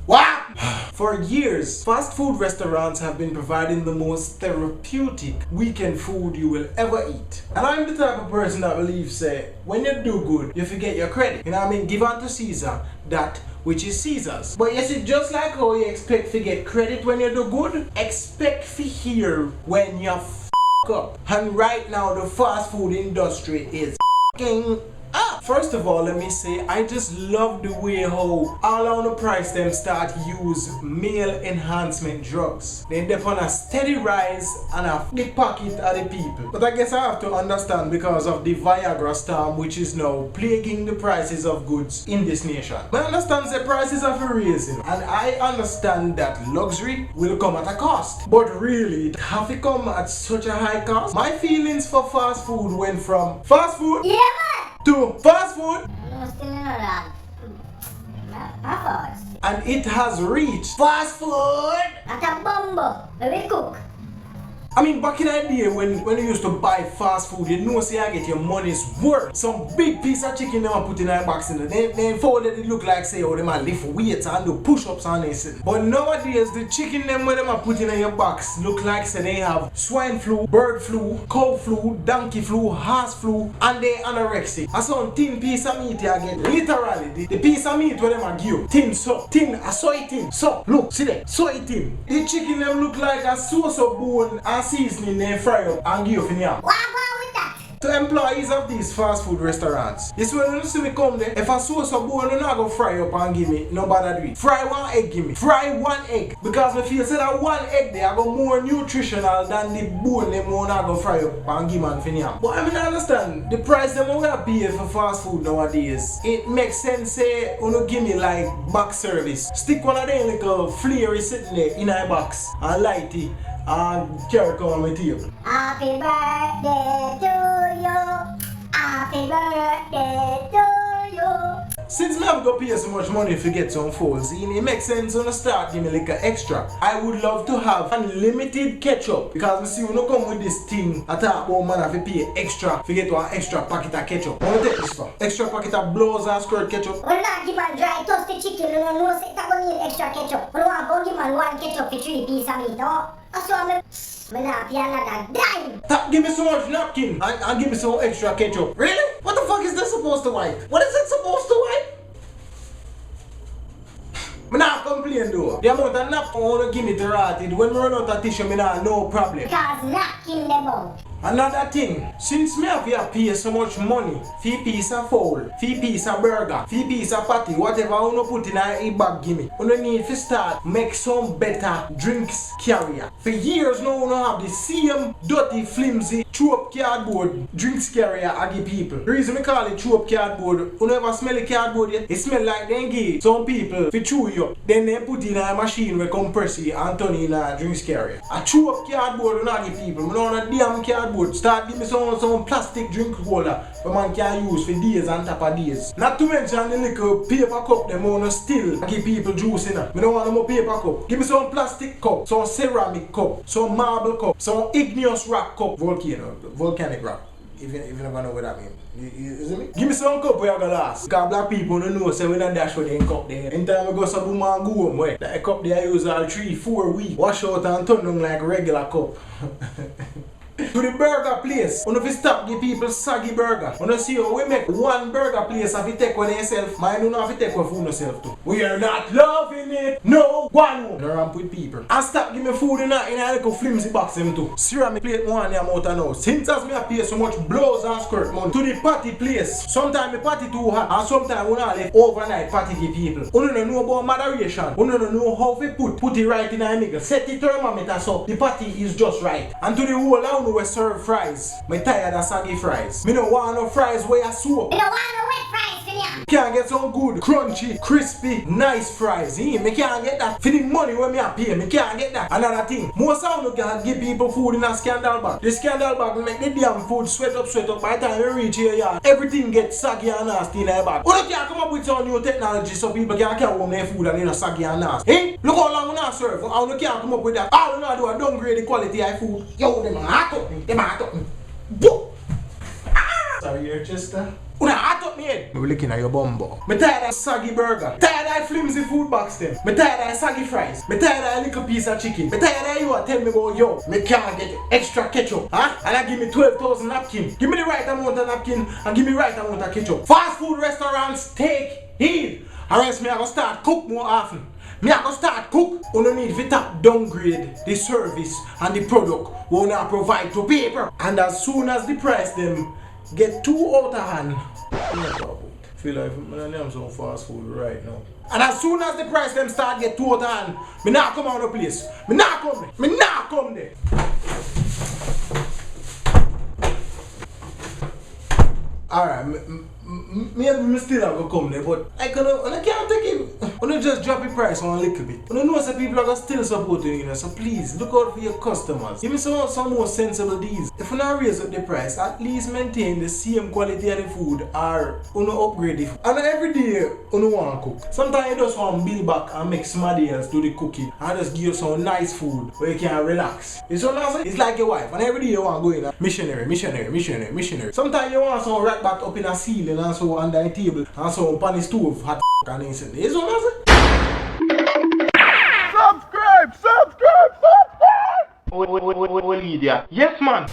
What? For years, fast food restaurants have been providing the most therapeutic weekend food you will ever eat. And I'm the type of person that believes, say, when you do good, you forget your credit. You know what I mean? Give unto Caesar that which is Caesar's. But you see, just like how you expect to get credit when you do good, expect to hear when you f*** up. And right now, the fast food industry is f***ing up. First of all, let me say, I just love the way how all on the price them start use male enhancement drugs. They depend on a steady rise and a big pocket of the people. But I guess I have to understand because of the Viagra storm which is now plaguing the prices of goods in this nation. I understand the prices are raising, and I understand that luxury will come at a cost. But really, have it come at such a high cost? My feelings for fast food went from fast food, yeah, to fast food, and it has reached fast food. I mean, back in the day when you used to buy fast food, you know, say I get your money's worth. Some big piece of chicken them put in a box in there. They folded it look like say, oh, they might lift weights and do push-ups on this. But nowadays, the chicken them when them put in your box look like say they have swine flu, bird flu, cow flu, donkey flu, horse flu, and they anorexic. And some thin piece of meat you get. Literally, the piece of meat where them a give thin, so thin, I saw it thin. So look, see there, so it thin. The chicken them look like a so-so bone and seasoning they fry up and give you for them. What with that? To employees of these fast food restaurants, this when you see me come there, if I sauce a bone, you not go fry up and give me, no bother do it. Fry one egg, give me. Fry one egg. Because I feel say that one egg there I go more nutritional than the bone them won't go fry up and give man for them. But I mean I understand, the price them we are paying for fast food nowadays, it makes sense say, you give me like box service. Stick one of them little flare sitting there in a box and light it and carry on with you. Happy birthday to you. Happy birthday to you. Since me have to pay so much money to get some folds, it makes sense to start give me like an extra. I would love to have unlimited ketchup because we see we don't come with this thing at all man have to pay extra to get one extra packet of ketchup. What do you take this for? Extra packet of blouse and skirt ketchup? When not give man dry toasted chicken, you don't know say that don't need extra ketchup. When want to give man one ketchup for 3 pieces of meat, no? That's why I'm not pay another dime. Give me so much napkin and give me some extra ketchup. Really? What the fuck is this supposed to wipe? What is it supposed to wipe? I not complain though. The amount of napkin I want to give me to rotted. When we run out of tissue, I not no problem. Because napkin them out. Another thing, since me have to pay so much money for a piece of fowl, for a piece of burger, for a piece of patty, whatever I want to put in a bag give me, you need to start make some better drinks carrier. For years now, we have the same dirty, flimsy, chew-up cardboard drinks carrier I give people. The reason we call it chew-up cardboard, you never smell the cardboard yet? It smell like they give some people to chew you up. Then they put in a machine where compress it and turn it in a drinks carrier. A chew-up cardboard you not give people. We don't want a damn cardboard. Start give me some plastic drink holder where man can use for days and top of days. Not to mention the little paper cup them wanna still give people juice in it. We don't want no more paper cup. Give me some plastic cup, some ceramic cup, some marble cup, some igneous rock cup, volcanic rock. If you never know what that means. You see me? Give me some cup where I go last. Because black people don't know say we don't dash for them cup there. Anytime we go some boom and go home, where that cup there I use all 3-4 weeks. Wash out and turn them like regular cup. To the burger place, when we stop give people saggy burger. When you see how we make one burger place if you take one yourself, mine don't have to take one for yourself too. We are not loving it, no one. No ramp with people. And stop give me food in a little flimsy box them too. Ceramic plate one them out and now. Since as me I pay so much blouse and skirt money to the party place. Sometimes the party too hot and sometimes we not let overnight party give people. We don't know about moderation. We don't know how to put it right in a middle. Set the thermometer so the party is just right. And to the whole I we serve fries. Me tired of saggy fries. Me don't want no fries where you soap. Me don't want no wet fries for you. Can't get some good, crunchy, crispy, nice fries. Me can't get that. For the money when me a pay, me can't get that. Another thing, most of you can give people food in a scandal bag. The scandal bag will make the damn food sweat up. By the time you reach here, yeah, everything gets saggy and nasty in a bag. But you can't come up with some new technology so people can carry home their food and you know saggy and nasty. Eh? Look how long we not serve. How you can't come up with that. All you not do is downgrade the quality of food. Yo, them hot up me. Them hot up me. Sorry, you're just Una hot up me. made. Me looking at your bumbo. Me tired of saggy burger. Tired of flimsy food box them. Me tired of saggy fries. Me tired of a little piece of chicken. Me tired of you tell me about yo. Me can't get extra ketchup. Huh? And I give me 12,000 napkin. Give me the right amount of napkin and give me the right amount of ketchup. Fast food restaurants, take heed. Or else me I go start cook more often. Me I go start cook. You don't need to top downgrade the service and the product we wanna provide to people. And as soon as the price them get too out of hand, feel like I'm some fast food right now. And as soon as the price them start get too out of hand, me not come out of the place. Me not come there. Me not come there. Alright, me still have to come there, but I can't take it. I just drop the price on a little bit. I know some people are gonna still supporting you, so please look out for your customers. Give me some more sensible deals. If you not raise up the price, at least maintain the same quality of the food or upgrade the food. And every day you want to cook. Sometimes you just want to build back and make somebody else do the cooking and just give you some nice food where you can relax. You see what I'm saying? It's like your wife, and every day you want to go in a missionary. Sometimes you want some rack back up in a ceiling and so under a table and so on the stove hot and instantly. You see what I'm saying? Subscribe! Idiot. Yes, man.